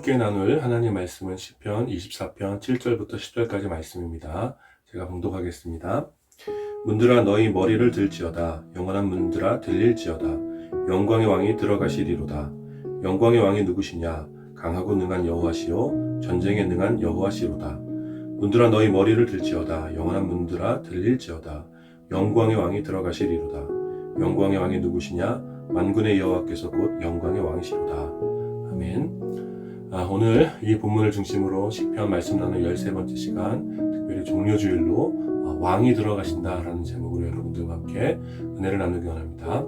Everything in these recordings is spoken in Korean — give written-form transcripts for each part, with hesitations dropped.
함께 나눌 하나님 말씀은 시편 24편 7절부터 10절까지 말씀입니다. 제가 봉독하겠습니다. 문들아 너희 머리를 들지어다. 영원한 문들아 들릴지어다. 영광의 왕이 들어가시리로다. 영광의 왕이 누구시냐? 강하고 능한 여호와시요 전쟁에 능한 여호와시로다. 문들아 너희 머리를 들지어다. 영원한 문들아 들릴지어다. 영광의 왕이 들어가시리로다. 영광의 왕이 누구시냐? 만군의 여호와께서 곧 영광의 왕이시로다. 아멘. 오늘 이 본문을 중심으로 시편 말씀 나누는 13번째 시간, 특별히 종료주일로 왕이 들어가신다라는 제목으로 여러분들과 함께 은혜를 나누기 원합니다.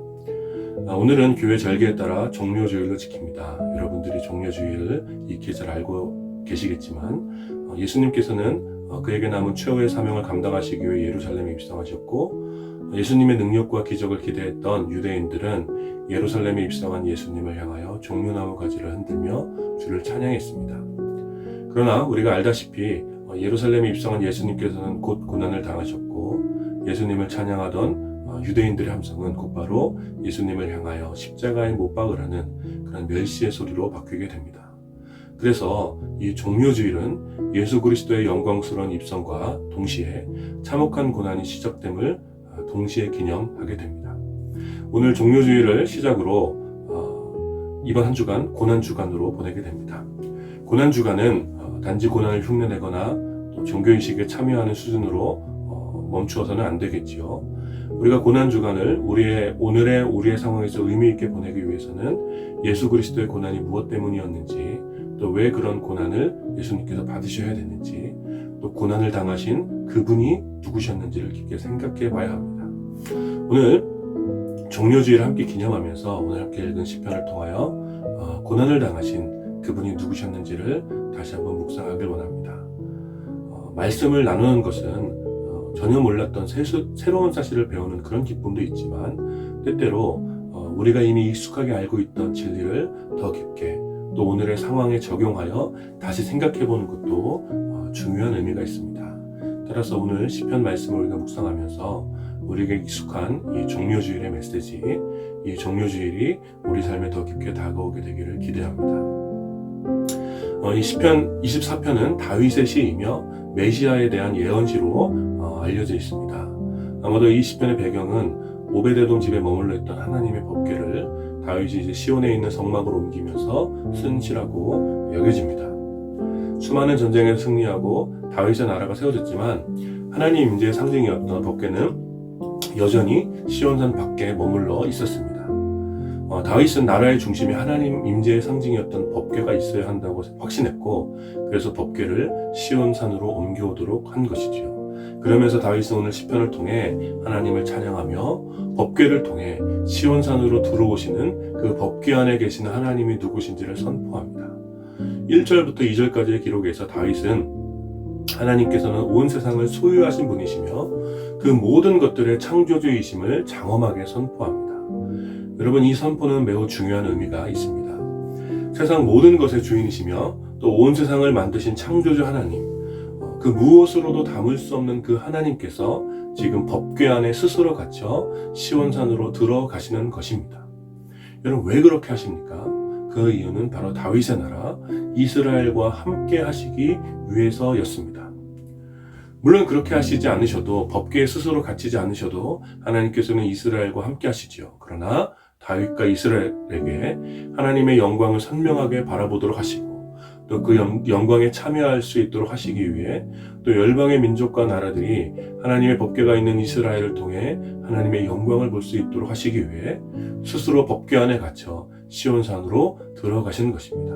오늘은 교회 절기에 따라 종료주일로 지킵니다. 여러분들이 종료주일을 익히 잘 알고 계시겠지만 예수님께서는 그에게 남은 최후의 사명을 감당하시기 위해 예루살렘에 입성하셨고, 예수님의 능력과 기적을 기대했던 유대인들은 예루살렘에 입성한 예수님을 향하여 종려나무 가지를 흔들며 주를 찬양했습니다. 그러나 우리가 알다시피 예루살렘에 입성한 예수님께서는 곧 고난을 당하셨고, 예수님을 찬양하던 유대인들의 함성은 곧바로 예수님을 향하여 십자가에 못 박으라는 그런 멸시의 소리로 바뀌게 됩니다. 그래서 이 종료주일은 예수 그리스도의 영광스러운 입성과 동시에 참혹한 고난이 시작됨을 동시에 기념하게 됩니다. 오늘 종료주일을 시작으로 이번 한 주간 고난주간으로 보내게 됩니다. 고난주간은 단지 고난을 흉내내거나 또 종교의식에 참여하는 수준으로 멈추어서는 안 되겠지요. 우리가 고난주간을 오늘의 우리의 상황에서 의미있게 보내기 위해서는 예수 그리스도의 고난이 무엇 때문이었는지, 또 왜 그런 고난을 예수님께서 받으셔야 되는지, 또 고난을 당하신 그분이 누구셨는지를 깊게 생각해 봐야 합니다. 오늘 종료주일을 함께 기념하면서 오늘 함께 읽은 시편을 통하여 고난을 당하신 그분이 누구셨는지를 다시 한번 묵상하길 원합니다. 말씀을 나누는 것은 전혀 몰랐던 새로운 사실을 배우는 그런 기쁨도 있지만, 때때로 우리가 이미 익숙하게 알고 있던 진리를 더 깊게 또 오늘의 상황에 적용하여 다시 생각해 보는 것도 중요한 의미가 있습니다. 따라서 오늘 시편 말씀을 우리가 묵상하면서 우리에게 익숙한 이 종료주일의 메시지, 이 종료주일이 우리 삶에 더 깊게 다가오게 되기를 기대합니다. 이 시편 24편은 다윗의 시이며 메시아에 대한 예언시로 알려져 있습니다. 아마도 이 시편의 배경은 오베데돔 집에 머물러 있던 하나님의 법궤를 다윗이 이제 시온에 있는 성막으로 옮기면서 쓴 시라고 여겨집니다. 수많은 전쟁에서 승리하고 다윗의 나라가 세워졌지만 하나님 임재의 상징이었던 법궤는 여전히 시온산 밖에 머물러 있었습니다. 다윗은 나라의 중심에 하나님 임재의 상징이었던 법궤가 있어야 한다고 확신했고, 그래서 법궤를 시온산으로 옮겨오도록 한 것이지요. 그러면서 다윗은 오늘 시편을 통해 하나님을 찬양하며 법궤를 통해 시온산으로 들어오시는 그 법궤 안에 계시는 하나님이 누구신지를 선포합니다. 1절부터 2절까지의 기록에서 다윗은 하나님께서는 온 세상을 소유하신 분이시며 그 모든 것들의 창조주이심을 장엄하게 선포합니다. 여러분, 이 선포는 매우 중요한 의미가 있습니다. 세상 모든 것의 주인이시며 또 온 세상을 만드신 창조주 하나님, 그 무엇으로도 담을 수 없는 그 하나님께서 지금 법궤 안에 스스로 갇혀 시온산으로 들어가시는 것입니다. 여러분, 왜 그렇게 하십니까? 그 이유는 바로 다윗의 나라 이스라엘과 함께 하시기 위해서였습니다. 물론 그렇게 하시지 않으셔도, 법궤에 스스로 갇히지 않으셔도 하나님께서는 이스라엘과 함께 하시지요. 그러나 다윗과 이스라엘에게 하나님의 영광을 선명하게 바라보도록 하시고, 또 그 영광에 참여할 수 있도록 하시기 위해 또 열방의 민족과 나라들이 하나님의 법궤가 있는 이스라엘을 통해 하나님의 영광을 볼 수 있도록 하시기 위해 스스로 법궤 안에 갇혀 시온산으로 들어가신 것입니다.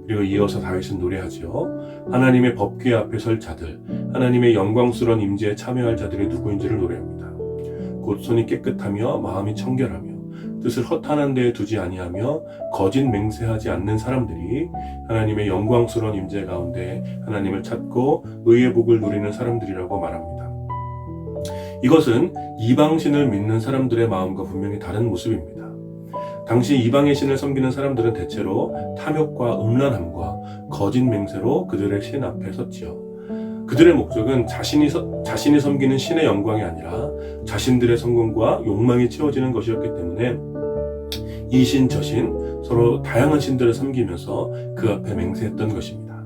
그리고 이어서 다윗은 노래하지요. 하나님의 법궤 앞에 설 자들, 하나님의 영광스러운 임재에 참여할 자들이 누구인지를 노래합니다. 곧 손이 깨끗하며 마음이 청결하며 뜻을 허탄한 데에 두지 아니하며 거짓 맹세하지 않는 사람들이 하나님의 영광스러운 임재 가운데 하나님을 찾고 의의 복을 누리는 사람들이라고 말합니다. 이것은 이방신을 믿는 사람들의 마음과 분명히 다른 모습입니다. 당시 이방의 신을 섬기는 사람들은 대체로 탐욕과 음란함과 거짓 맹세로 그들의 신 앞에 섰지요. 그들의 목적은 자신이 섬기는 신의 영광이 아니라 자신들의 성공과 욕망이 채워지는 것이었기 때문에 이 신 저 신 서로 다양한 신들을 섬기면서 그 앞에 맹세했던 것입니다.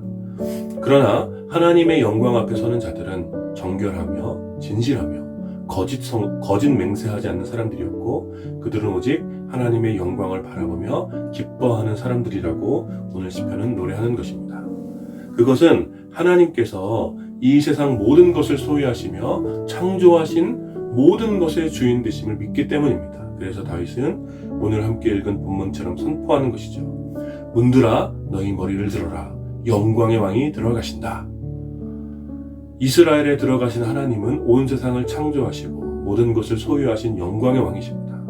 그러나 하나님의 영광 앞에 서는 자들은 정결하며 진실하며 거짓 맹세하지 않는 사람들이었고, 그들은 오직 하나님의 영광을 바라보며 기뻐하는 사람들이라고 오늘 시편은 노래하는 것입니다. 그것은 하나님께서 이 세상 모든 것을 소유하시며 창조하신 모든 것의 주인 되심을 믿기 때문입니다. 그래서 다윗은 오늘 함께 읽은 본문처럼 선포하는 것이죠. 문들아 너희 머리를 들어라, 영광의 왕이 들어가신다. 이스라엘에 들어가신 하나님은 온 세상을 창조하시고 모든 것을 소유하신 영광의 왕이십니다.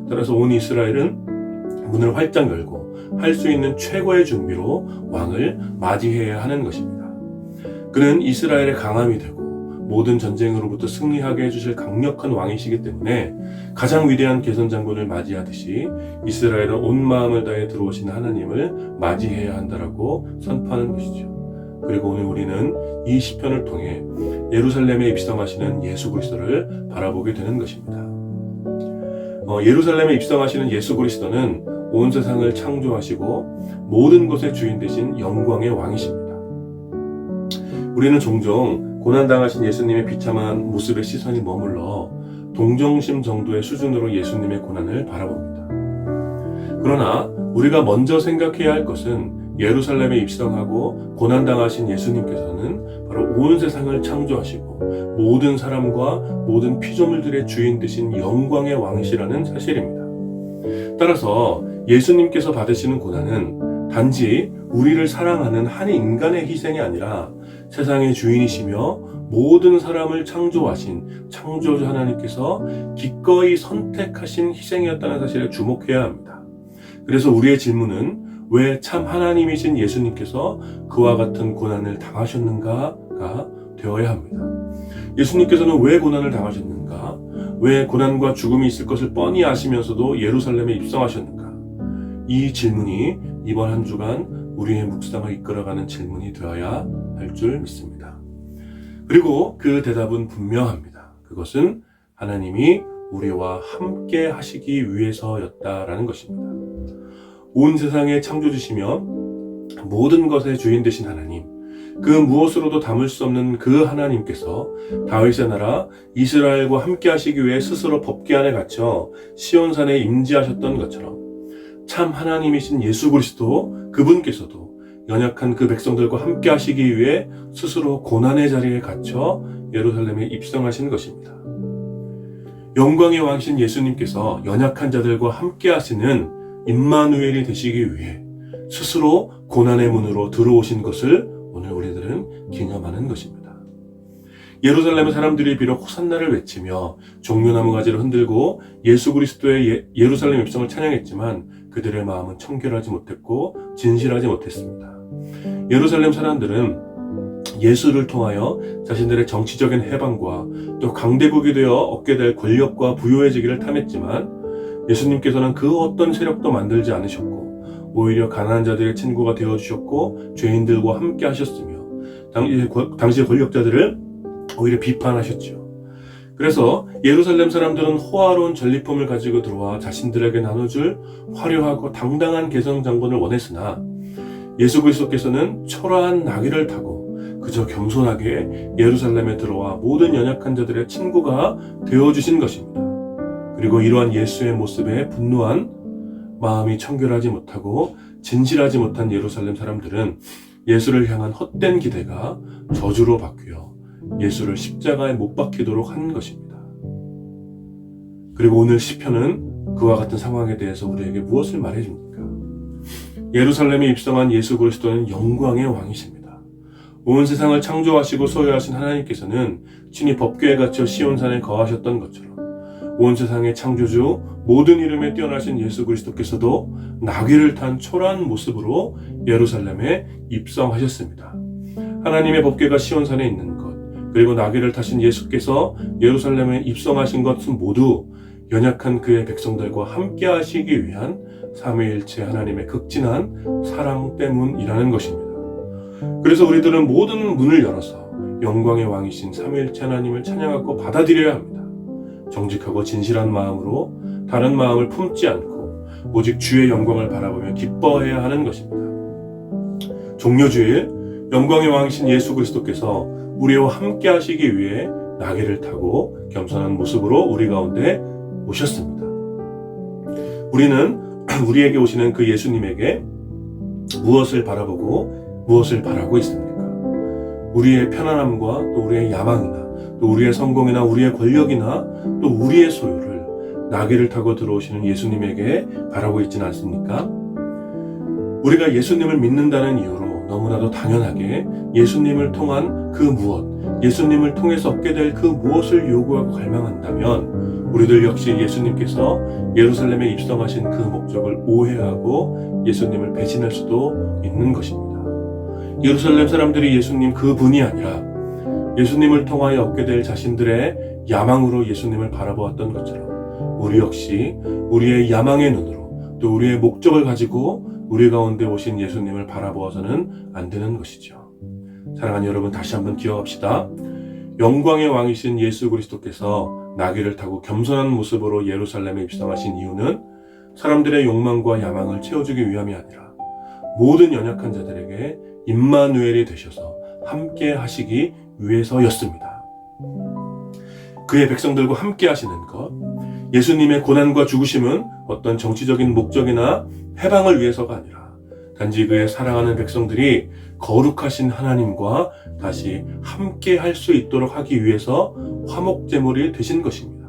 따라서 온 이스라엘은 문을 활짝 열고 할 수 있는 최고의 준비로 왕을 맞이해야 하는 것입니다. 그는 이스라엘의 강함이 되고 모든 전쟁으로부터 승리하게 해주실 강력한 왕이시기 때문에 가장 위대한 개선장군을 맞이하듯이 이스라엘은 온 마음을 다해 들어오신 하나님을 맞이해야 한다라고 선포하는 것이죠. 그리고 오늘 우리는 이 시편을 통해 예루살렘에 입성하시는 예수 그리스도를 바라보게 되는 것입니다. 예루살렘에 입성하시는 예수 그리스도는 온 세상을 창조하시고 모든 것의 주인 되신 영광의 왕이십니다. 우리는 종종 고난당하신 예수님의 비참한 모습에 시선이 머물러 동정심 정도의 수준으로 예수님의 고난을 바라봅니다. 그러나 우리가 먼저 생각해야 할 것은 예루살렘에 입성하고 고난당하신 예수님께서는 바로 온 세상을 창조하시고 모든 사람과 모든 피조물들의 주인 되신 영광의 왕이시라는 사실입니다. 따라서 예수님께서 받으시는 고난은 단지 우리를 사랑하는 한 인간의 희생이 아니라 세상의 주인이시며 모든 사람을 창조하신 창조주 하나님께서 기꺼이 선택하신 희생이었다는 사실에 주목해야 합니다. 그래서 우리의 질문은 왜 참 하나님이신 예수님께서 그와 같은 고난을 당하셨는가가 되어야 합니다. 예수님께서는 왜 고난을 당하셨는가? 왜 고난과 죽음이 있을 것을 뻔히 아시면서도 예루살렘에 입성하셨는가? 이 질문이 이번 한 주간 우리의 묵상을 이끌어가는 질문이 되어야 할 줄 믿습니다. 그리고 그 대답은 분명합니다. 그것은 하나님이 우리와 함께 하시기 위해서였다라는 것입니다. 온 세상의 창조주시며 모든 것의 주인 되신 하나님, 그 무엇으로도 담을 수 없는 그 하나님께서 다윗의 나라 이스라엘과 함께 하시기 위해 스스로 법궤 안에 갇혀 시온산에 임재하셨던 것처럼 참 하나님이신 예수 그리스도 그분께서도 연약한 그 백성들과 함께 하시기 위해 스스로 고난의 자리에 갇혀 예루살렘에 입성하신 것입니다. 영광의 왕이신 예수님께서 연약한 자들과 함께 하시는 임마누엘이 되시기 위해 스스로 고난의 문으로 들어오신 것을 오늘 우리들은 기념하는 것입니다. 예루살렘의 사람들이 비록 호산나를 외치며 종려나무 가지를 흔들고 예수 그리스도의 예루살렘 입성을 찬양했지만 그들의 마음은 청결하지 못했고 진실하지 못했습니다. 예루살렘 사람들은 예수를 통하여 자신들의 정치적인 해방과 또 강대국이 되어 얻게 될 권력과 부유해지기를 탐했지만 예수님께서는 그 어떤 세력도 만들지 않으셨고 오히려 가난한 자들의 친구가 되어주셨고 죄인들과 함께 하셨으며 당시의 권력자들을 오히려 비판하셨죠. 그래서 예루살렘 사람들은 호화로운 전리품을 가지고 들어와 자신들에게 나눠줄 화려하고 당당한 개성장군을 원했으나 예수 그리스도께서는 초라한 나귀를 타고 그저 겸손하게 예루살렘에 들어와 모든 연약한 자들의 친구가 되어주신 것입니다. 그리고 이러한 예수의 모습에 분노한 마음이 청결하지 못하고 진실하지 못한 예루살렘 사람들은 예수를 향한 헛된 기대가 저주로 바뀌어 예수를 십자가에 못 박히도록 한 것입니다. 그리고 오늘 시편은 그와 같은 상황에 대해서 우리에게 무엇을 말해줍니까? 예루살렘에 입성한 예수 그리스도는 영광의 왕이십니다. 온 세상을 창조하시고 소유하신 하나님께서는 친히 법궤에 갇혀 시온산에 거하셨던 것처럼 온 세상의 창조주 모든 이름에 뛰어나신 예수 그리스도께서도 나귀를 탄 초라한 모습으로 예루살렘에 입성하셨습니다. 하나님의 법궤가 시온산에 있는 것, 그리고 나귀를 타신 예수께서 예루살렘에 입성하신 것은 모두 연약한 그의 백성들과 함께 하시기 위한 삼위일체 하나님의 극진한 사랑 때문이라는 것입니다. 그래서 우리들은 모든 문을 열어서 영광의 왕이신 삼위일체 하나님을 찬양하고 받아들여야 합니다. 정직하고 진실한 마음으로 다른 마음을 품지 않고 오직 주의 영광을 바라보며 기뻐해야 하는 것입니다. 종려주일, 영광의 왕이신 예수 그리스도께서 우리와 함께 하시기 위해 나귀를 타고 겸손한 모습으로 우리 가운데 오셨습니다. 우리는 우리에게 오시는 그 예수님에게 무엇을 바라보고 무엇을 바라고 있습니까? 우리의 편안함과 또 우리의 야망이나 또 우리의 성공이나 우리의 권력이나 또 우리의 소유를 나귀를 타고 들어오시는 예수님에게 바라고 있지는 않습니까? 우리가 예수님을 믿는다는 이유로 너무나도 당연하게 예수님을 통한 그 무엇, 예수님을 통해서 얻게 될 그 무엇을 요구하고 갈망한다면 우리들 역시 예수님께서 예루살렘에 입성하신 그 목적을 오해하고 예수님을 배신할 수도 있는 것입니다. 예루살렘 사람들이 예수님 그분이 아니라 예수님을 통하여 얻게 될 자신들의 야망으로 예수님을 바라보았던 것처럼 우리 역시 우리의 야망의 눈으로 또 우리의 목적을 가지고 우리 가운데 오신 예수님을 바라보아서는 안 되는 것이죠. 사랑하는 여러분, 다시 한번 기억합시다. 영광의 왕이신 예수 그리스도께서 나귀를 타고 겸손한 모습으로 예루살렘에 입성하신 이유는 사람들의 욕망과 야망을 채워주기 위함이 아니라 모든 연약한 자들에게 임마누엘이 되셔서 함께 하시기 위해서였습니다. 그의 백성들과 함께 하시는 것, 예수님의 고난과 죽으심은 어떤 정치적인 목적이나 해방을 위해서가 아니라 단지 그의 사랑하는 백성들이 거룩하신 하나님과 다시 함께 할 수 있도록 하기 위해서 화목제물이 되신 것입니다.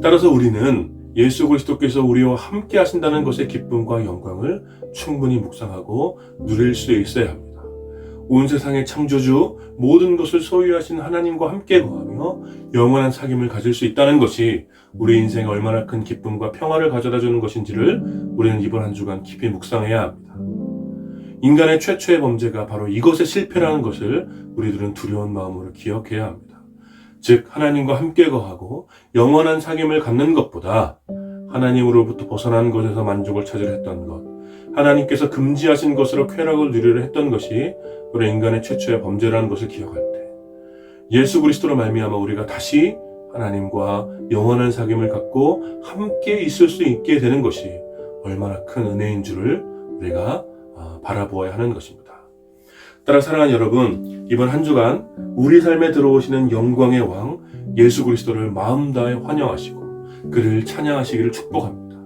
따라서 우리는 예수 그리스도께서 우리와 함께 하신다는 것의 기쁨과 영광을 충분히 묵상하고 누릴 수 있어야 합니다. 온 세상의 창조주, 모든 것을 소유하신 하나님과 함께 거하며 영원한 사귐을 가질 수 있다는 것이 우리 인생에 얼마나 큰 기쁨과 평화를 가져다 주는 것인지를 우리는 이번 한 주간 깊이 묵상해야 합니다. 인간의 최초의 범죄가 바로 이것의 실패라는 것을 우리들은 두려운 마음으로 기억해야 합니다. 즉 하나님과 함께 거하고 영원한 사귐을 갖는 것보다 하나님으로부터 벗어난 것에서 만족을 찾으려 했던 것, 하나님께서 금지하신 것으로 쾌락을 누리려 했던 것이 우리 인간의 최초의 범죄라는 것을 기억할 때 예수 그리스도로 말미암아 우리가 다시 하나님과 영원한 사귐을 갖고 함께 있을 수 있게 되는 것이 얼마나 큰 은혜인 줄을 우리가 바라보아야 하는 것입니다. 따라 사랑하는 여러분, 이번 한 주간 우리 삶에 들어오시는 영광의 왕 예수 그리스도를 마음 다해 환영하시고 그를 찬양하시기를 축복합니다.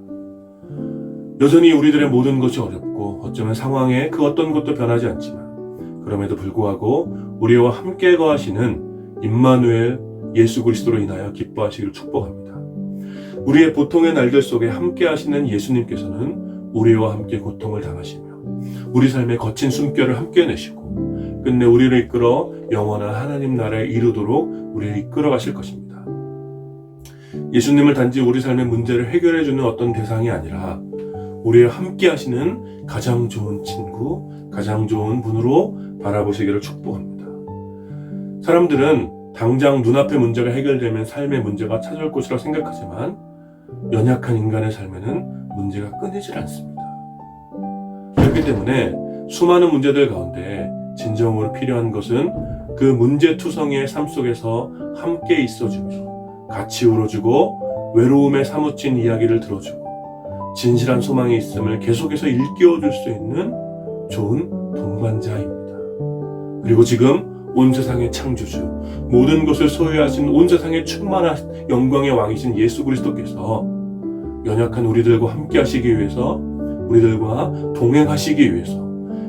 여전히 우리들의 모든 것이 어렵고 어쩌면 상황에 그 어떤 것도 변하지 않지만 그럼에도 불구하고 우리와 함께 거하시는 임마누엘 예수 그리스도로 인하여 기뻐하시기를 축복합니다. 우리의 보통의 날들 속에 함께 하시는 예수님께서는 우리와 함께 고통을 당하시며 우리 삶의 거친 숨결을 함께 내시고 끝내 우리를 이끌어 영원한 하나님 나라에 이르도록 우리를 이끌어 가실 것입니다. 예수님을 단지 우리 삶의 문제를 해결해 주는 어떤 대상이 아니라 우리와 함께 하시는 가장 좋은 친구, 가장 좋은 분으로 바라보시기를 축복합니다. 사람들은 당장 눈앞의 문제가 해결되면 삶의 문제가 찾아올 것이라고 생각하지만 연약한 인간의 삶에는 문제가 끊이질 않습니다. 그렇기 때문에 수많은 문제들 가운데 진정으로 필요한 것은 그 문제투성이의 삶 속에서 함께 있어주며 같이 울어주고 외로움에 사무친 이야기를 들어주고 진실한 소망이 있음을 계속해서 일깨워줄 수 있는 좋은 동반자입니다. 그리고 지금 온 세상의 창조주, 모든 것을 소유하신 온 세상에 충만한 영광의 왕이신 예수 그리스도께서 연약한 우리들과 함께 하시기 위해서, 우리들과 동행하시기 위해서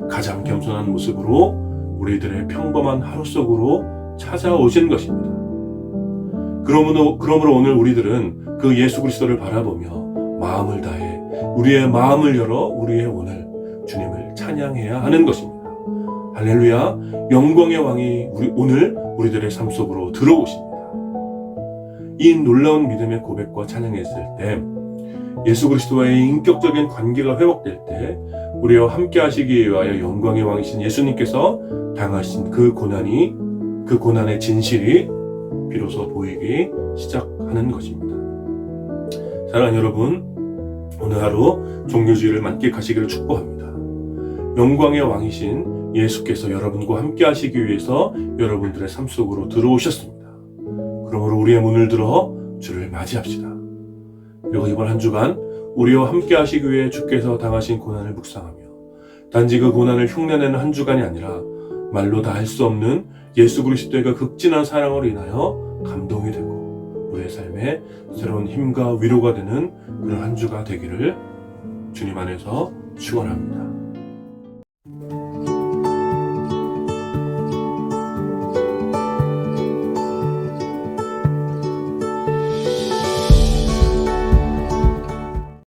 가장 겸손한 모습으로 우리들의 평범한 하루 속으로 찾아오신 것입니다. 그러므로 오늘 우리들은 그 예수 그리스도를 바라보며 마음을 다해 우리의 마음을 열어 우리의 오늘 주님을 찬양해야 하는 것입니다. 할렐루야, 영광의 왕이 오늘 우리들의 삶 속으로 들어오십니다. 이 놀라운 믿음의 고백과 찬양했을 때 예수 그리스도와의 인격적인 관계가 회복될 때 우리와 함께 하시기 위하여 영광의 왕이신 예수님께서 당하신 그 고난의 진실이 비로소 보이기 시작하는 것입니다. 사랑하는 여러분, 오늘 하루 종료주의를 만끽하시기를 축복합니다. 영광의 왕이신 예수께서 여러분과 함께 하시기 위해서 여러분들의 삶 속으로 들어오셨습니다. 그러므로 우리의 문을 들어 주를 맞이합시다. 그리고 이번 한 주간 우리와 함께 하시기 위해 주께서 당하신 고난을 묵상하며 단지 그 고난을 흉내내는 한 주간이 아니라 말로 다 할 수 없는 예수 그리스도의 그 극진한 사랑으로 인하여 감동이 되고 우리의 삶에 새로운 힘과 위로가 되는 그런 한 주가 되기를 주님 안에서 축원합니다.